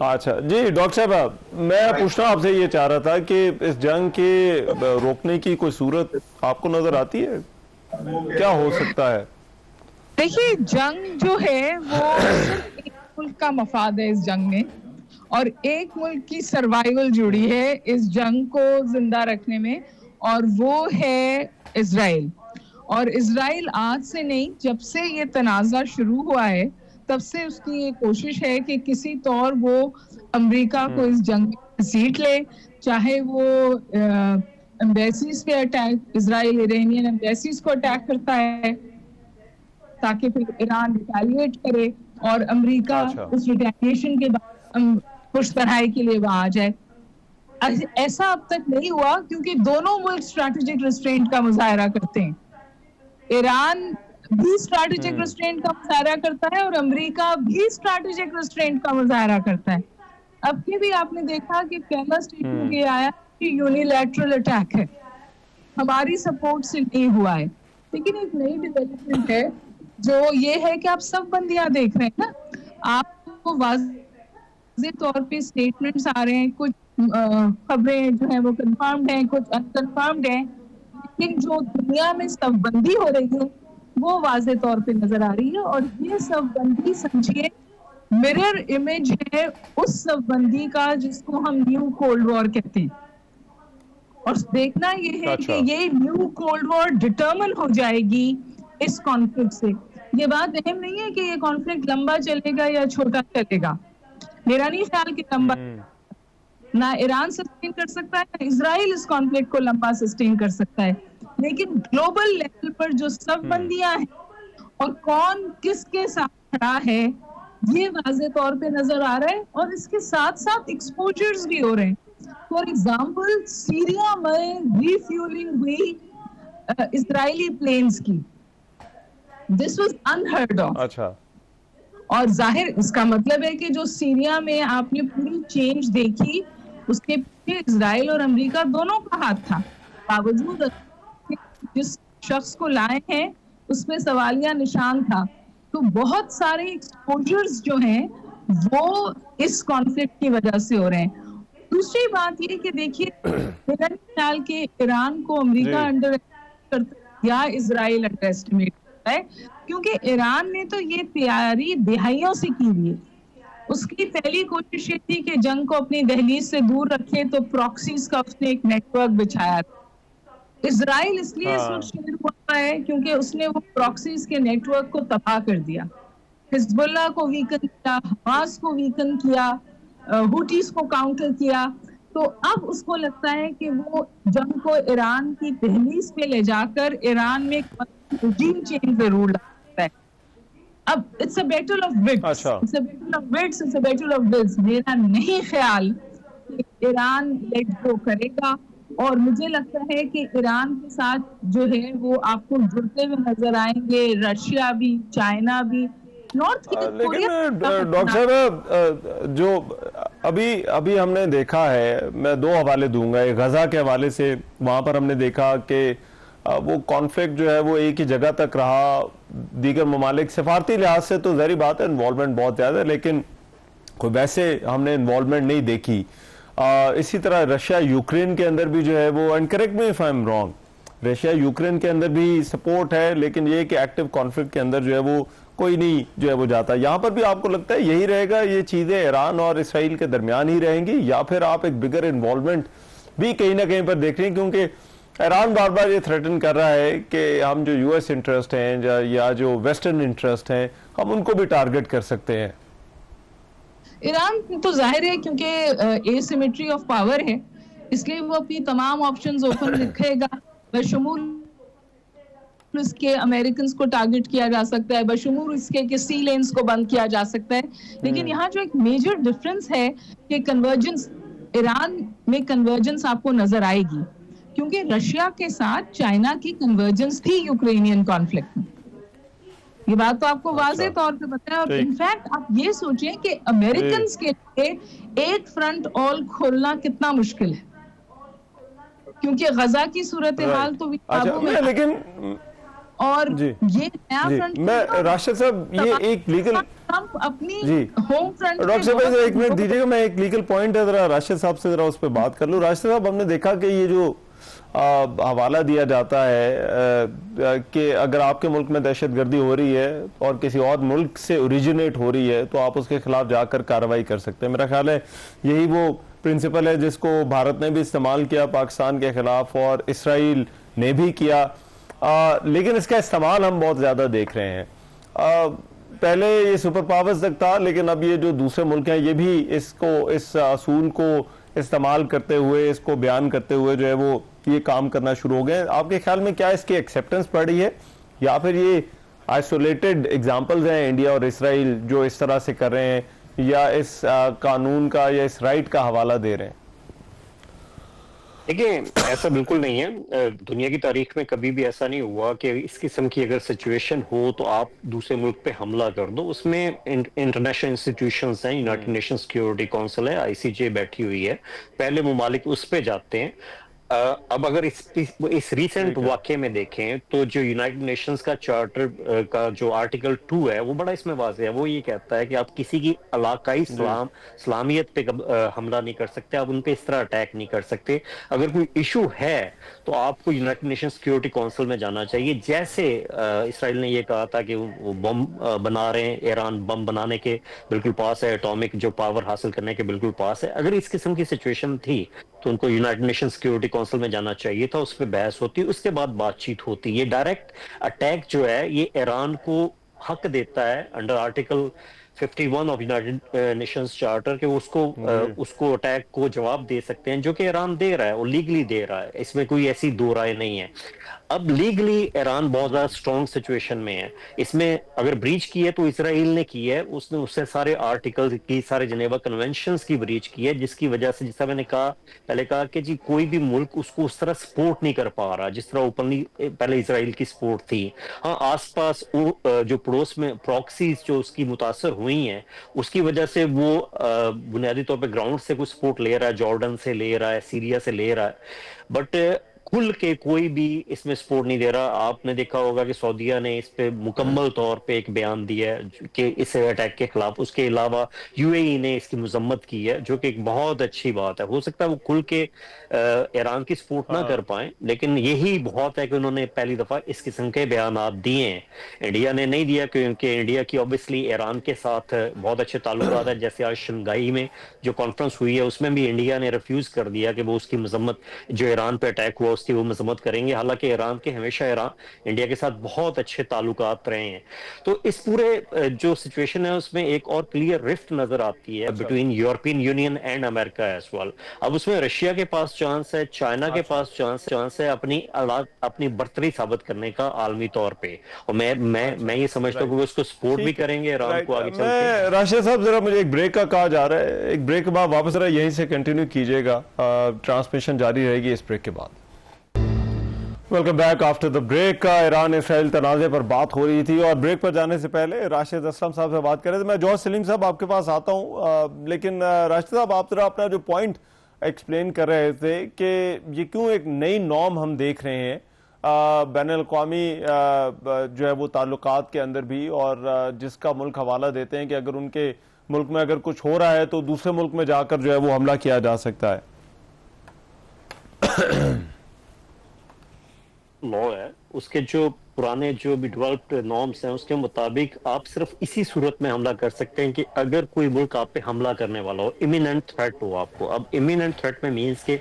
अच्छा जी, डॉक्टर साहब, मैं पूछना आपसे ये चाह रहा था कि इस जंग के रोकने की कोई सूरत आपको नजर आती है? क्या हो सकता है? देखिए, जंग जो है वो सिर्फ एक मुल्क का मफाद है इस जंग में, और एक मुल्क की सर्वाइवल जुड़ी है इस जंग को जिंदा रखने में, और वो है इजराइल। और इजराइल आज से नहीं, जब से ये तनाज़ा शुरू हुआ है तब से उसकी ये कोशिश है कि किसी तौर वो अमेरिका को इस जंग में घसीट ले, चाहे वो एम्बेसीज पे अटैक, इजराइल इरानियन एम्बेसीज को अटैक करता है ताकि फिर ईरान रिटेलिएट करे और अमेरिका अच्छा। उस रिटेलिएशन के बाद पुष्पराई के लिए वहां आ जाए। ऐसा अब तक नहीं हुआ क्योंकि दोनों मुल्क स्ट्रैटेजिक रिस्ट्रेंट का मुजाहरा करते हैं। ईरान भी स्ट्रैटेजिक रिस्ट्रेंट का मुजाहरा करता है और अमेरिका भी स्ट्रैटेजिक रिस्ट्रेंट का मुजाहरा करता है। अब की भी आपने देखा कि पहला स्टेटमेंट ये आया कि यूनिलैटरल अटैक है, हमारी सपोर्ट से नहीं हुआ है। लेकिन एक नई डेवलपमेंट है जो ये है कि आप सब बंदियां देख रहे हैं ना, आपको वाज़ेह तौर पे स्टेटमेंट्स आ रहे हैं, कुछ खबरें जो है वो कंफर्म्ड हैं, कुछ अनकंफर्म्ड हैं, लेकिन जो दुनिया में सबबंदी हो रही है वो वाज़ेह तौर पे नजर आ रही है। और ये सबबंदी समझिए मिरर इमेज है उस सबबंदी का जिसको हम न्यू कोल्ड वॉर कहते हैं। और देखना ये है अच्छा। कि ये न्यू कोल्ड वॉर डिटर्मिन हो जाएगी इस कॉन्फ्लिक्ट से। ये बात अहम नहीं है कि ये कॉन्फ्लिक्ट लंबा चलेगा या छोटा चलेगा, मेरा नहीं ख्याल कि लंबा ना ईरान सस्टेन कर सकता है ना इजराइल इस कॉन्फ्लिक्ट को लंबा सस्टेन कर सकता है, लेकिन ग्लोबल लेवल पर जो सबबंदियां हैं और कौन किसके साथ खड़ा है ये वाज़ेह तौर पे नजर आ रहा है। और इसके साथ साथ एक्सपोजर्स भी हो रहे हैं। फॉर एग्जाम्पल, सीरिया में रिफ्यूलिंग हुई इजरायली प्लेन्स की, दिस वाज अनहर्ड ऑफ। अच्छा, और जाहिर इसका मतलब है कि जो सीरिया में आपने पूरी चेंज देखी उसके पीछे इजराइल और अमेरिका दोनों का हाथ था। बावजूद जिस शख्स को लाए हैं उसमें सवालिया निशान था। तो बहुत सारे एक्सपोजर्स जो हैं वो इस कॉन्फ्लिक्ट की वजह से हो रहे हैं। दूसरी बात ये कि देखिए, मेरा ख्याल कि ईरान को अमेरिका जी। अंडर करता या इजराइल अंडर एस्टिमेट करता है, क्योंकि ईरान ने तो ये तैयारी दिहाइयों से की हुई है। उसकी पहली कोशिश ये थी कि जंग को अपनी दहलीज से दूर रखे, तो प्रॉक्सीज का उसने एक नेटवर्क बिछाया था। इजराइल इसलिए इस वक्त शेर हुआ है क्योंकि उसने वो प्रॉक्सीज के नेटवर्क को तबाह कर दिया, हिजबुल्लाह को वीकन किया, हमास को वीकन किया, हुटीज को काउंटर किया। तो अब उसको लगता है कि वो जंग को ईरान की दहलीज पे ले जाकर ईरान में regime change जरूर ला सकता है। अब it's a battle of wits, अच्छा। It's a battle of wits, it's a battle of wills. मेरा नहीं ख्याल कि ईरान लेट गो करेगा, और मुझे लगता है कि ईरान के साथ जो है वो आपको जुड़ते हुए नजर आएंगे रशिया भी, चाइना भी, नॉर्थ लेकिन डॉक्टर साहब, जो अभी हमने देखा है, मैं दो हवाले दूंगा। एक गजा के हवाले से, वहां पर हमने देखा कि वो कॉन्फ्लिक्ट जो है वो एक ही जगह तक रहा। दीगर ममालिक सफारती लिहाज से तो ज़ाहिर बात है इन्वॉल्वमेंट बहुत ज़्यादा है, लेकिन कोई वैसे हमने इन्वॉल्वमेंट नहीं देखी। इसी तरह रशिया यूक्रेन के अंदर भी जो है वो, and correct me if I am wrong, Russia Ukraine के अंदर भी सपोर्ट है, लेकिन ये कि एक्टिव कॉन्फ्लिक्ट के अंदर जो है वो कोई नहीं जो है वो जाता। यहाँ पर भी आपको लगता है यही रहेगा, ये चीज़ें ईरान और इसराइल के दरमियान ही रहेंगी, या फिर आप एक बिगर इन्वॉल्वमेंट भी कहीं ना कहीं पर देख रहे हैं? क्योंकि ईरान बार बार ये थ्रेटन कर रहा है कि हम जो यूएस इंटरेस्ट हैं या जो वेस्टर्न इंटरेस्ट हैं हम उनको भी टारगेट कर सकते हैं। ईरान तो जाहिर है क्योंकि एसिमेट्री ऑफ पावर है, इसलिए वो अपनी तमाम ऑप्शंस ओपन रखेगा, बशमूल इसके अमेरिकन को टारगेट किया जा सकता है, बशमूल इसके कि सी लेन्स को बंद किया जा सकता है। लेकिन यहाँ जो एक मेजर डिफरेंस है कि कन्वर्जेंस, ईरान में कन्वर्जेंस आपको नजर आएगी, क्योंकि रशिया के साथ चाइना की कन्वर्जेंस थी यूक्रेनियन कॉन्फ्लिक्ट में। ये बात तो आपको वाज़ेह तौर पे पता है। और इनफैक्ट आप ये सोचें कि अमेरिकन के लिए एक फ्रंट ऑल खोलना कितना मुश्किल है, क्योंकि गजा की सूरत हाल तो काबू में, लेकिन और ये नया फ्रंट, मैं राशिद साहब ये एक लीगल अपनी होम फ्रंट। डॉक्टर साहब एक मिनट दीजिएगा, मैं एक लीगल पॉइंट है जरा राशिद साहब से जरा उस पर बात कर लूं। राशिद साहब, हमने देखा कि ये जो हवाला दिया जाता है कि अगर आपके मुल्क में दहशतगर्दी हो रही है और किसी और मुल्क से ओरिजिनेट हो रही है तो आप उसके खिलाफ जाकर कार्रवाई कर सकते हैं। मेरा ख्याल है यही वो प्रिंसिपल है जिसको भारत ने भी इस्तेमाल किया पाकिस्तान के खिलाफ और इसराइल ने भी किया, लेकिन इसका इस्तेमाल हम बहुत ज्यादा देख रहे हैं। पहले ये सुपर पावर्स तक था, लेकिन अब ये जो दूसरे मुल्क हैं ये भी इसको, इस असूल को इस्तेमाल करते हुए, इसको बयान करते हुए जो है वो ये काम करना शुरू हो गए। आपके ख्याल में क्या इसकी एक्सेप्टेंस बढ़ रही है, या फिर ये आइसोलेटेड एग्जांपल्स हैं इंडिया और इसराइल जो इस तरह से कर रहे हैं, या इस कानून का या इस राइट का हवाला दे रहे हैं? देखिए, ऐसा बिल्कुल नहीं है। दुनिया की तारीख में कभी भी ऐसा नहीं हुआ कि इस किस्म की अगर सिचुएशन हो तो आप दूसरे मुल्क पे हमला कर दो। उसमें इंटरनेशनल इंस्टीट्यूशंस हैं, यूनाइटेड नेशन सिक्योरिटी काउंसिल है, आईसीजे बैठी हुई है, पहले मुमालिक उस पे जाते हैं। अब अगर इस रीसेंट वाक्य में देखें तो जो यूनाइटेड नेशंस का चार्टर का जो आर्टिकल 2 है वो बड़ा इसमें वाज़ेह है। वो ये कहता है कि आप किसी की इलाकाई इस्लामियत पे हमला नहीं कर सकते, आप उन पे इस तरह अटैक नहीं कर सकते। अगर कोई इशू है तो आपको यूनाइटेड नेशन सिक्योरिटी काउंसिल में जाना चाहिए। जैसे इसराइल ने ये कहा था कि वो बम बना रहे हैं, ईरान बम बनाने के बिल्कुल पास है, एटॉमिक जो पावर हासिल करने के बिल्कुल पास है। अगर इस किस्म की सिचुएशन थी तो उनको यूनाइटेड नेशन सिक्योरिटी काउंसिल में जाना चाहिए था, उस पर बहस होती, उसके बाद बातचीत होती। ये डायरेक्ट अटैक जो है ये ईरान को हक देता है under article 51 of United Nations charter के उसको अटैक को जवाब दे सकते हैं, जो कि ईरान दे रहा है और लीगली दे रहा है। इसमें कोई ऐसी दो राय नहीं है। अब लीगली ईरान बहुत ज्यादा स्ट्रॉन्ग सिचुएशन में है। इसमें अगर ब्रीच की है तो इसराइल ने की है, उसने उससे सारे आर्टिकल की, सारे जिनेवा कन्वेंशंस की ब्रीच की है, जिसकी वजह से, जिस तरह मैंने पहले कहा कि जी कोई भी मुल्क उसको उस तरह सपोर्ट नहीं कर पा रहा जिस तरह ओपनली पहले इसराइल की सपोर्ट थी। हाँ, आसपास जो पड़ोस में प्रॉक्सीज जो उसकी मुतासर हुई हैं उसकी वजह से वो बुनियादी तौर पर ग्राउंड से कुछ सपोर्ट ले रहा है, जॉर्डन से ले रहा है, सीरिया से ले रहा है, बट खुल के कोई भी इसमें सपोर्ट नहीं दे रहा। आपने देखा होगा कि सऊदीया ने इस पे मुकम्मल तौर पे एक बयान दिया है कि इस अटैक के खिलाफ। उसके अलावा यूएई ने इसकी मजम्मत की है, जो कि एक बहुत अच्छी बात है। हो सकता है वो खुल के ईरान की सपोर्ट ना कर पाए, लेकिन यही बहुत है कि उन्होंने पहली दफा इस किस्म के बयान दिए हैं। इंडिया ने नहीं दिया, क्योंकि इंडिया की ऑब्वियसली ईरान के साथ बहुत अच्छे ताल्लुकात है। जैसे आज शंघाई में जो कॉन्फ्रेंस हुई है उसमें भी इंडिया ने रिफ्यूज कर दिया कि वो उसकी मजम्मत, जो ईरान पे अटैक हुआ उसकी वो मजम्मत करेंगे। हालांकि ईरान के हमेशा इंडिया के साथ बहुत अच्छे ताल्लुकात रहे हैं। तो इस पूरे जो सिचुएशन है उसमें एक और क्लियर रिफ्ट नजर आती है between European Union and America as well. अब उसमें रशिया के पास चांस है, चाइना के पास चांस है अपनी बर्तरी साबित करने का आलमी तौर पे। और मैं ये समझता हूँ कि वो उसको सपोर्ट भी करेंगे ईरान को आगे चल के। राशिद साहब, जरा मुझे एक ब्रेक का कहा जा रहा है, एक ब्रेक के बाद वापस जरा यहीं से कंटिन्यू कीजिएगा, ट्रांसमिशन जारी रहेगी इस ब्रेक के बाद। Welcome back after the break. Iran Israel तनाज़े पर बात हो रही थी और ब्रेक पर जाने से पहले राशिद असलम साहब से बात कर रहे थे। मैं जौहर सलीम साहब आपके पास आता हूं, लेकिन राशिद साहब आप जरा अपना जो पॉइंट एक्सप्लेन कर रहे थे कि ये क्यों एक नई नॉर्म हम देख रहे हैं बैनुल-अक़वामी जो है वो ताल्लुकात के अंदर भी, और जिसका मुल्क हवाला देते हैं कि अगर उनके मुल्क में अगर कुछ हो रहा है तो दूसरे मुल्क में जाकर जो है वो हमला किया जा सकता है। लॉ है उसके जो पुराने जो भी डेवलप्ड नॉर्म्स हैं उसके मुताबिक आप सिर्फ इसी सूरत में हमला कर सकते हैं कि अगर कोई मुल्क आप पे हमला करने वाला हो, इमिनेंट थ्रेट हो आपको। अब इमिनेंट थ्रेट में मीन्स के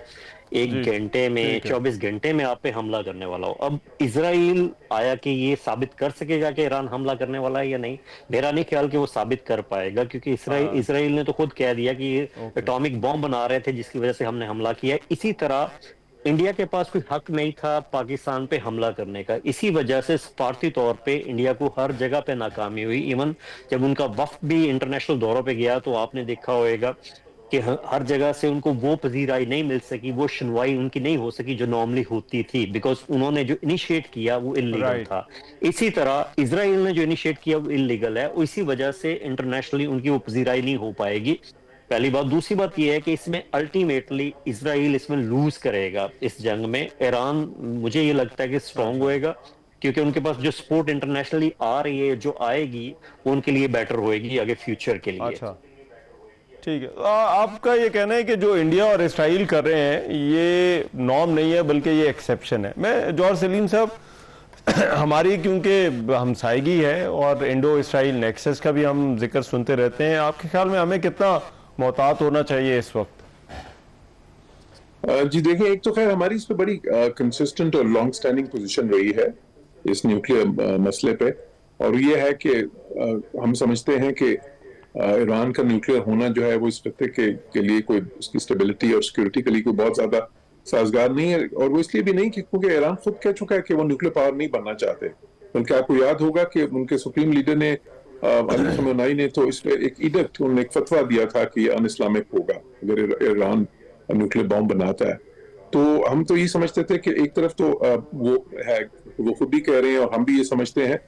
1 घंटे में, 24 घंटे में आप पे हमला करने वाला हो। अब इजराइल आया कि ये साबित कर सकेगा कि ईरान हमला करने वाला है या नहीं? मेरा नहीं ख्याल कि वो साबित कर पाएगा, क्योंकि इजराइल ने तो खुद कह दिया कि ये एटॉमिक बॉम्ब बना रहे थे जिसकी वजह से हमने हमला किया। इसी तरह इंडिया के पास कोई हक नहीं था पाकिस्तान पे हमला करने का। इसी वजह से सफारती तौर पे इंडिया को हर जगह पे नाकामी हुई। इवन जब उनका वफ्द भी इंटरनेशनल दौरों पे गया तो आपने देखा होगा कि हर जगह से उनको वो पजीराई नहीं मिल सकी, वो सुनवाई उनकी नहीं हो सकी जो नॉर्मली होती थी, बिकॉज उन्होंने जो इनिशिएट किया वो इलीगल राइट। था। इसी तरह इसराइल ने जो इनिशिएट किया वो इलीगल है, इसी वजह से इंटरनेशनली उनकी वो पजीराई नहीं हो पाएगी। पहली बात। दूसरी बात यह है कि इसमें अल्टीमेटली इसराइल इसमें लूज करेगा इस जंग में। ईरान मुझे ये लगता है कि स्ट्रांग होएगा, क्योंकि उनके पास जो सपोर्ट इंटरनेशनली आ रही है, जो आएगी, वो उनके लिए बेटर होएगी आगे फ्यूचर के लिए। अच्छा, ठीक है। आपका ये कहना है कि जो इंडिया और इसराइल कर रहे हैं ये नॉर्म नहीं है बल्कि ये एक्सेप्शन है। मैं जौहर सलीम साहब, हमारी क्योंकि हमसायगी है और इंडो इसराइल नेक्सस का भी हम जिक्र सुनते रहते हैं, आपके ख्याल में हमें कितना मोहतात होना चाहिए इस वक्त? जी देखिए, एक तो खैर हमारी इस पे बड़ी कंसिस्टेंट और लॉन्ग स्टैंडिंग पोजीशन रही है इस न्यूक्लियर मसले पे, और ये है कि हम समझते हैं कि ईरान का न्यूक्लियर होना जो है वो इस खत्ते के लिए कोई उसकी स्टेबिलिटी और सिक्योरिटी के लिए कोई बहुत ज्यादा साजगार नहीं है। और वो इसलिए भी नहीं क्योंकि ईरान खुद कह चुका है कि वो न्यूक्लियर पावर नहीं बनना चाहते। बल्कि आपको याद होगा कि उनके सुप्रीम लीडर ने अली खamenei ने तो इस पे एक इडिक्ट, उन्होंने एक फतवा दिया था कि अन इस्लामिक होगा अगर ईरान न्यूक्लियर बॉम्ब बनाता है। तो हम तो ये समझते थे कि एक तरफ तो वो है, वो खुद भी कह रहे हैं और हम भी ये समझते हैं।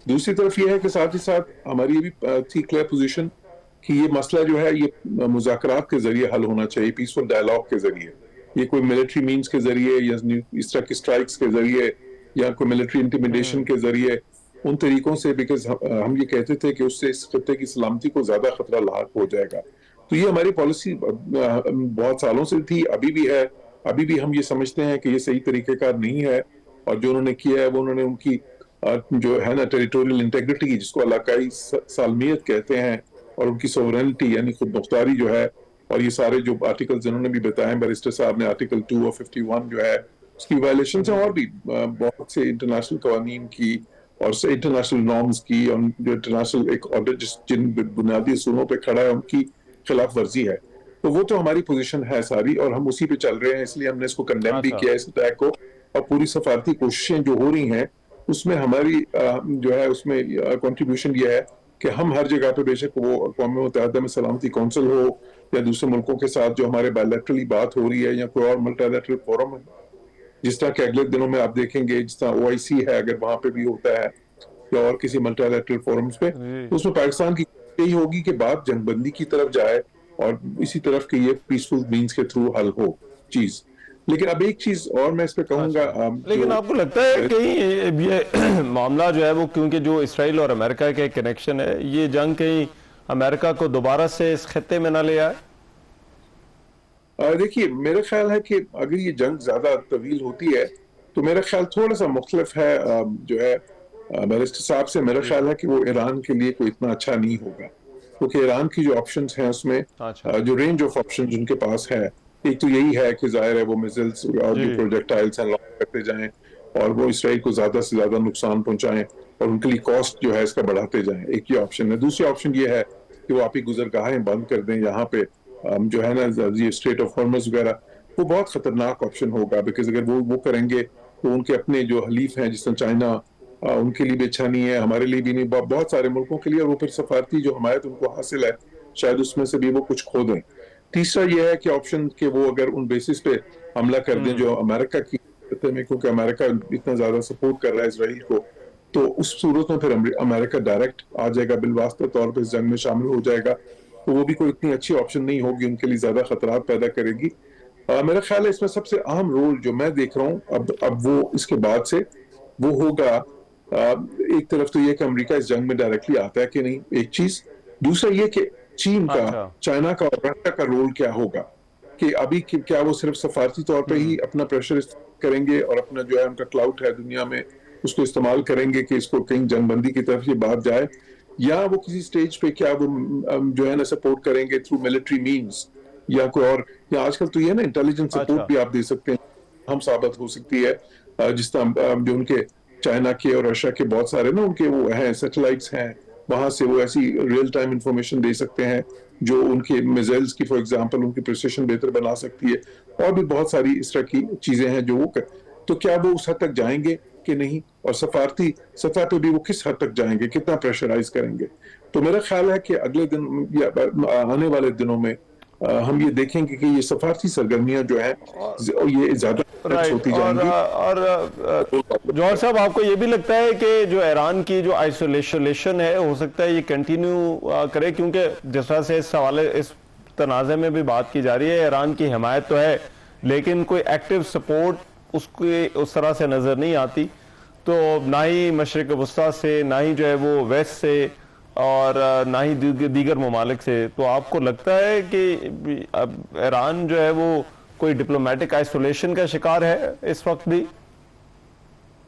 दूसरी तरफ ये है कि साथ ही साथ हमारी ये भी थी क्लियर पोजीशन कि ये मसला जो है ये मुज़ाकरात के जरिए हल होना चाहिए, पीसफुल डायलॉग के जरिए। ये कोई मिलिट्री मीन्स के जरिए या इस तरह की स्ट्राइक्स के जरिए या कोई मिलिट्री इंटिमिडेशन के जरिए, उन तरीकों से, बिकॉज हम ये कहते थे कि उससे इस खत्ते की सलामती को ज्यादा खतरा लाक हो जाएगा। तो ये हमारी पॉलिसी बहुत सालों से थी, अभी भी है। अभी भी हम ये समझते हैं कि ये सही तरीकेकार नहीं है, और जो उन्होंने किया है वो उन्होंने उनकी जो है ना टेरिटोरियल इंटेग्रिटी, जिसको इलाकाई सालमियत कहते हैं, और उनकी सोवरेनिटी यानी खुद मुख्तारी जो है, और ये सारे जो आर्टिकल्स जिन्होंने भी बताए बैरिस्टर साहब ने, आर्टिकल 2 और 51 जो है उसकी वायलेशन है, और भी बहुत से इंटरनेशनल कवानीन की और से इंटरनेशनल नॉर्म्स की, और जो इंटरनेशनल एक ऑर्डर जिन बुनियादी असूलों पे खड़ा है उनकी खिलाफ वर्जी है। तो वो तो हमारी पोजीशन है सारी, और हम उसी पे चल रहे हैं। इसलिए हमने इसको कंडेम भी किया इस अटैक को, और पूरी सफारती कोशिशें जो हो रही हैं उसमें हमारी जो है उसमें कंट्रीब्यूशन ये है कि हम हर जगह पे, बेशक वो अक़वाम मुत्तहिदा में सलामती कौंसिल हो या दूसरे मुल्कों के साथ जो हमारे बायलैटरली बात हो रही है, या कोई और मल्टीलैटरल फोरम है, जिस तरह के अगले दिनों में आप देखेंगे, जिस तरह OIC है अगर वहां पे भी होता है, या और किसी मल्टीलैटरल फोरम्स पे, तो उसमें पाकिस्तान की यही होगी कि बात जंगबंदी की तरफ जाए और इसी तरफ के ये पीसफुल मीन्स के थ्रू हल हो चीज। लेकिन अब एक चीज और मैं इस पे कहूंगा, लेकिन आपको लगता है कहीं ये मामला जो है वो, क्योंकि जो इसराइल और अमेरिका के कनेक्शन है, ये जंग कहीं अमेरिका को दोबारा से इस खत्ते में ना ले आए? देखिए, मेरा ख्याल है कि अगर ये जंग ज्यादा तवील होती है तो मेरा ख्याल थोड़ा सा मुख्तलिफ है जो है बैरिस्टर साहब से। मेरा ख्याल है कि वो ईरान के लिए कोई इतना अच्छा नहीं होगा, क्योंकि ईरान की जो ऑप्शंस हैं उसमें जो रेंज ऑफ ऑप्शंस उनके पास है, एक तो यही है कि जाहिर है वो मिसाइल्स और जो प्रोजेक्टाइल्स हैं लॉन्च करते जाएं, और वो इसराइल को ज्यादा से ज्यादा नुकसान पहुंचाएं, और उनके लिए कॉस्ट जो है इसका बढ़ाते जाएं। एक ये ऑप्शन है। दूसरी ऑप्शन ये है कि वो आप ही गुजरगाहें बंद कर दें यहाँ पे, जो है ना ये स्ट्रेट ऑफ हॉर्मज वगैरह। वो बहुत खतरनाक ऑप्शन होगा, बिकॉज अगर वो करेंगे तो उनके अपने जो हलीफ हैं, जिस तरह चाइना, उनके लिए भी अच्छा नहीं है, हमारे लिए भी नहीं, बहुत सारे मुल्कों के लिए। और वो फिर सफारती जो हमायत उनको हासिल है, शायद उसमें से भी वो कुछ खो दें। तीसरा यह है कि ऑप्शन के वो अगर उन बेसिस पे हमला कर दें जो अमेरिका की में, क्योंकि अमेरिका इतना ज्यादा सपोर्ट कर रहा है इसराइल को, तो उस सूरत में फिर अमेरिका डायरेक्ट आ जाएगा, बिलवास्ता तौर पर इस जंग में शामिल हो जाएगा। तो वो भी कोई इतनी अच्छी ऑप्शन नहीं होगी, उनके लिए ज्यादा खतरात पैदा करेगी। मेरा ख्याल है इसमें सबसे अहम रोल जो मैं देख रहा हूँ अब वो इसके बाद से वो होगा, एक तरफ तो ये कि अमेरिका इस जंग में डायरेक्टली आता है कि नहीं, एक चीज। दूसरा ये कि चीन का, चाइना का और रशिया का रोल क्या होगा, कि अभी क्या वो सिर्फ सफारती तौर पे ही अपना प्रेशर करेंगे और अपना जो है उनका क्लाउड है दुनिया में उसको इस्तेमाल करेंगे कि इसको कहीं जंगबंदी की तरफ ये बात जाए, या वो किसी स्टेज पे क्या वो जो है ना सपोर्ट करेंगे थ्रू मिलिट्री मीन्स या कोई और। या आजकल तो ये ना इंटेलिजेंस सपोर्ट भी आप दे सकते हैं, हम साबित हो सकती है, जिस तरह जो उनके चाइना के और रशिया के बहुत सारे ना उनके वो हैं सैटेलाइट्स हैं, वहां से वो ऐसी रियल टाइम इंफॉर्मेशन दे सकते हैं जो उनके मिसाइल्स की फॉर एग्जांपल उनकी प्रिसिशन बेहतर बना सकती है, और भी बहुत सारी इस तरह की चीजें हैं जो वो तो क्या वो उस हद तक जाएंगे कि नहीं, और सफारती सतह पे भी वो किस हद तक जाएंगे, कितना प्रेशराइज करेंगे। तो मेरा ख्याल है कि अगले दिन या आने वाले दिनों में हम ये देखेंगे कि ये सफारती सरगर्मियां जो है ये ज्यादा होती जाएंगी। और जौहर साहब, आपको ये भी लगता है कि जो ईरान की जो आइसोलेशन है, हो सकता है ये कंटिन्यू करे, क्योंकि जिस तरह से इस हवाले इस तनाज़े में भी बात की जा रही है, ईरान की हिमायत तो है लेकिन कोई एक्टिव सपोर्ट उसकी उस तरह से नजर नहीं आती, तो ना ही मशरिक वस्ता से, ना ही जो है वो वेस्ट से, और ना ही दीगर ममालिक से। तो आपको लगता है कि अब ईरान जो है वो कोई डिप्लोमेटिक आइसोलेशन का शिकार है इस वक्त भी?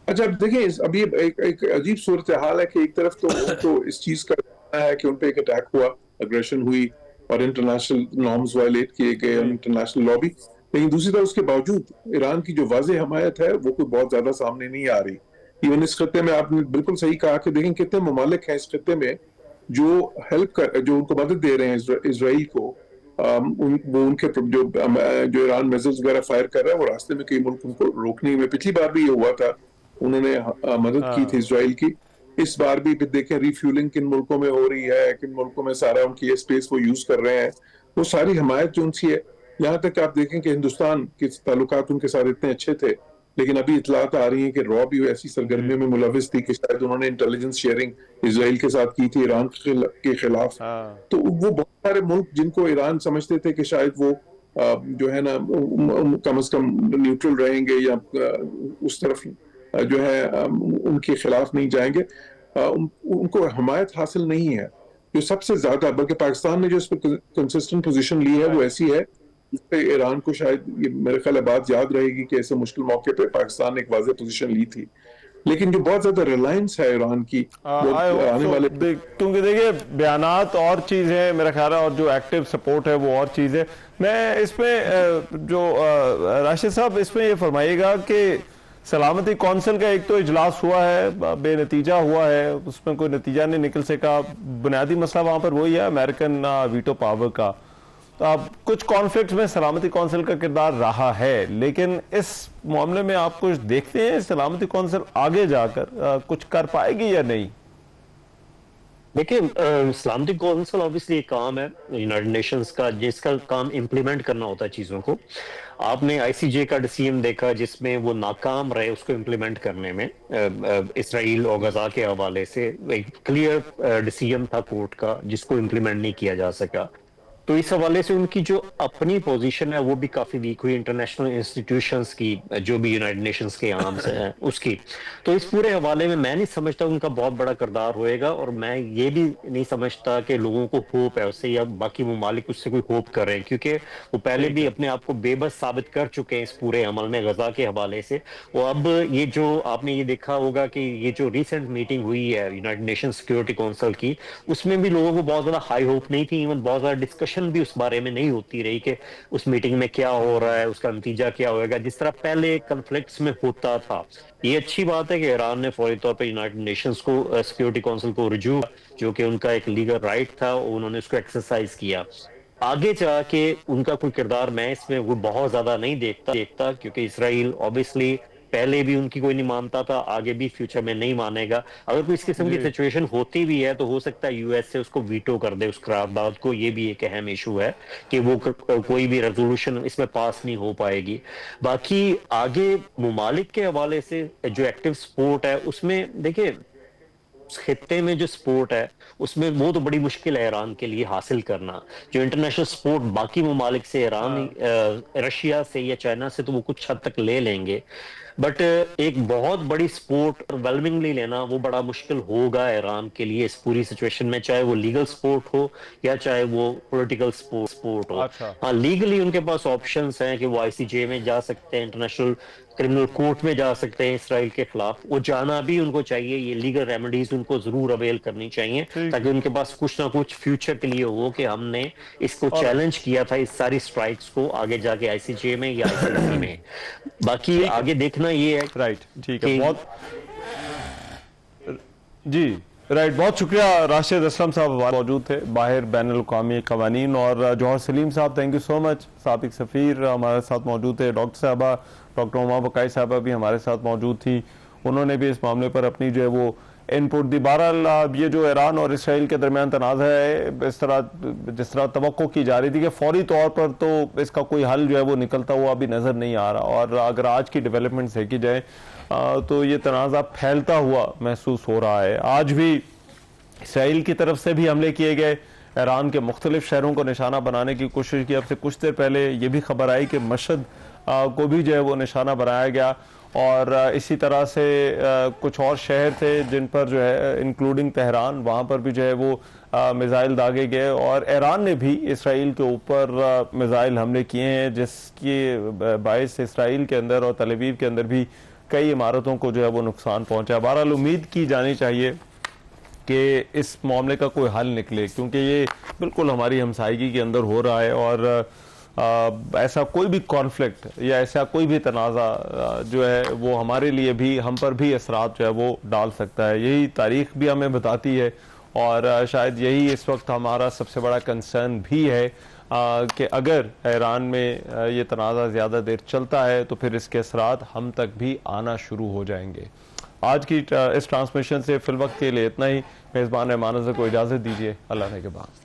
अच्छा, अब देखिए, अभी एक अजीब सूरत हाल है कि एक तरफ तो इस चीज का है कि उन पे एक अटैक हुआ, अग्रेशन हुई और इंटरनेशनल नॉर्म्स वायलेट किए गए, इंटरनेशनल लॉबी, लेकिन दूसरी तरफ उसके बावजूद ईरान की जो वाज़ेह हमायत है वो कोई बहुत ज्यादा सामने नहीं आ रही। इवन इस खत्ते में आपने बिल्कुल सही कहा कि देखें कितने ममालिक हैं इस खत्ते में जो जो उनको मदद दे रहे हैं इसराइल को। वो उनके जो ईरान मिसाइल्स वगैरह फायर कर रहा है, वो रास्ते में कई मुल्क उनको रोकने में, पिछली बार भी ये हुआ था, उन्होंने मदद की थी इसराइल की। इस बार भी देखें रिफ्यूलिंग किन मुल्कों में हो रही है, किन मुल्कों में सारा उनकी ये स्पेस वो यूज कर रहे हैं, वो सारी हमायत जो उनकी है। यहाँ तक आप देखें कि हिंदुस्तान के ताल्लुकात उनके साथ इतने अच्छे थे, लेकिन अभी इतलात आ रही हैं कि रॉ भी ऐसी सरगर्मियों में मुलविस थी कि शायद उन्होंने इंटेलिजेंस शेयरिंग इजराइल के साथ की थी ईरान के खिलाफ। तो वो बहुत सारे मुल्क जिनको ईरान समझते थे कि शायद वो जो है ना कम से कम न्यूट्रल रहेंगे या उस तरफ जो है उनके खिलाफ नहीं जाएंगे, उनको हमायत हासिल नहीं है। जो सबसे ज्यादा, बल्कि पाकिस्तान ने जो इस पर कंसिस्टेंट पोजीशन ली है वो ऐसी है, इस पे ईरान को शायद ये मेरे ख्याल बात याद रहेगी कि ऐसे मुश्किल मौके पे पाकिस्तान ने एक वाज़ेह पोजीशन ली थी। लेकिन जो बहुत ज्यादा रिलायंस है ईरान की आने वाले, क्योंकि देखिए बयानात और चीज है मेरा ख्याल है, और जो एक्टिव सपोर्ट है वो और चीज है। मैं इसमें जो राशिद साहब, इसमें ये फरमाइएगा कि सलामती कौंसिल का एक तो इजलास हुआ है, बेनतीजा हुआ है, उसमें कोई नतीजा नहीं निकल सका। बुनियादी मसला वहां पर वही है, अमेरिकन वीटो पावर का। तो अब कुछ कॉन्फ्लिक्ट में सलामती कौंसिल का किरदार रहा है, लेकिन इस मामले में आप कुछ देखते हैं सलामती कौंसिल आगे जाकर कुछ कर पाएगी या नहीं? देखिए, सलामती कौंसिल ऑब्वियसली एक काम है यूनाइटेड नेशंस का, जिसका काम इम्प्लीमेंट करना होता है चीजों को। आपने आईसीजे का डिसीजन देखा जिसमें वो नाकाम रहे उसको इम्प्लीमेंट करने में, इसराइल और गजा के हवाले से एक क्लियर डिसीजन था कोर्ट का जिसको इम्प्लीमेंट नहीं किया जा सका। तो इस हवाले से उनकी जो अपनी पोजीशन है वो भी काफी वीक हुई, इंटरनेशनल इंस्टीट्यूशंस की, जो भी यूनाइटेड नेशंस के आर्म्स हैं उसकी। तो इस पूरे हवाले में मैं नहीं समझता उनका बहुत बड़ा किरदार होएगा, और मैं ये भी नहीं समझता कि लोगों को होप है उससे या बाकी ममालिक उससे कोई होप कर रहे हैं, क्योंकि वो पहले भी अपने आप को बेबस साबित कर चुके हैं इस पूरे अमल में गजा के हवाले से। वो अब ये जो आपने ये देखा होगा कि ये जो रिसेंट मीटिंग हुई है यूनाइटेड नेशन सिक्योरिटी काउंसिल की, उसमें भी लोगों को बहुत ज्यादा हाई होप नहीं थी, इवन बहुत ज्यादा डिस्कशन भी उस बारे में नहीं होती रही कि उस मीटिंग में क्या हो रहा है, उसका नतीजा क्या होगा, जिस तरह पहले कॉन्फ्लिक्ट्स में होता था। ये अच्छी बात है कि ईरान ने फौरी तौर पे यूनाइटेड नेशंस को सिक्योरिटी काउंसिल को रिज्यू, जो कि उनका एक लीगल राइट था, उन्होंने उसको एक्सरसाइज किया। आगे जाके उनका कोई किरदार मैं इसमें वो बहुत ज्यादा नहीं देखता क्योंकि इसराइल ऑब्वियसली पहले भी उनकी कोई नहीं मानता था, आगे भी फ्यूचर में नहीं मानेगा। अगर कोई इस किस्म की सिचुएशन होती भी है तो हो सकता है यूएस से उसको वीटो कर दे उस करारदाद को। ये भी एक अहम इशू है कि वो कोई भी रेजोल्यूशन इसमें पास नहीं हो पाएगी। बाकी आगे मुमालिक के हवाले से जो एक्टिव सपोर्ट है उसमें देखिए उस खित्ते में जो सपोर्ट है उसमें वो तो बड़ी मुश्किल है ईरान के लिए हासिल करना। जो इंटरनेशनल सपोर्ट बाकी मुमालिक से, ईरान रशिया से या चाइना से, तो वो कुछ हद तक ले लेंगे, बट एक बहुत बड़ी सपोर्ट वेलमिंगली लेना वो बड़ा मुश्किल होगा ईरान के लिए इस पूरी सिचुएशन में, चाहे वो लीगल सपोर्ट हो या चाहे वो पॉलिटिकल सपोर्ट हो। हाँ, लीगली उनके पास ऑप्शंस हैं कि वो आईसीजे में जा सकते हैं, इंटरनेशनल क्रिमिनल कोर्ट में जा सकते हैं इसराइल के खिलाफ, वो जाना भी उनको चाहिए, ये लीगल रेमेडीज उनको जरूर अवेल करनी चाहिए ताकि उनके पास कुछ ना कुछ फ्यूचर के लिए हो कि हमने इसको चैलेंज किया था, इस सारी स्ट्राइक्स को, आगे जाके आईसीजे में या आईसीसी में। बाकी आगे देखना ये है। राइट, ठीक है, बहुत जी राइट, बहुत शुक्रिया। राशिद असलम साहब मौजूद थे, बाहर बैनुल-अक़वामी क़वानीन, और जौहर सलीम साहब थैंक यू सो मच, साबिक़ सफ़ीर हमारे साथ मौजूद थे। डॉक्टर साहबा, डॉक्टर उमा बकाई साहबा भी हमारे साथ मौजूद थी, उन्होंने भी इस मामले पर अपनी जो है वो इनपुट दी। बहरहाल ये जो ईरान और इसराइल के दरमियान तनाज़ा है, इस तरह जिस तरह तवक्को की जा रही थी कि फौरी तौर पर तो इसका कोई हल जो है वो निकलता हुआ अभी नज़र नहीं आ रहा, और अगर आज की डेवलपमेंट देखी जाए तो ये तनाज़ा फैलता हुआ महसूस हो रहा है। आज भी इसराइल की तरफ से भी हमले किए गए, ईरान के मुख्तलिफ शहरों को निशाना बनाने की कोशिश की। अब से कुछ देर पहले ये भी खबर आई कि मशहद को भी जो है वो निशाना बनाया गया, और इसी तरह से कुछ और शहर थे जिन पर जो है इंक्लूडिंग तेहरान, वहाँ पर भी जो है वो मिसाइल दागे गए, और ईरान ने भी इसराइल के ऊपर मिसाइल हमले किए हैं, जिसके बायस इसराइल के अंदर और तल अवीव के अंदर भी कई इमारतों को जो है वो नुकसान पहुंचा। बहरहाल उम्मीद की जानी चाहिए कि इस मामले का कोई हल निकले, क्योंकि ये बिल्कुल हमारी हमसायगी के अंदर हो रहा है, और ऐसा कोई भी कॉन्फ्लिक्ट या ऐसा कोई भी तनाज़ा जो है वो हमारे लिए भी, हम पर भी असरात जो है वो डाल सकता है। यही तारीख भी हमें बताती है, और शायद यही इस वक्त हमारा सबसे बड़ा कंसर्न भी है कि अगर ईरान में ये तनाज़ा ज़्यादा देर चलता है तो फिर इसके असरात हम तक भी आना शुरू हो जाएंगे। आज की इस ट्रांसमिशन से फिल वक्त के लिए इतना ही। मेज़बान रहमान को इजाज़त दीजिए, अल्लाह ने के बाद।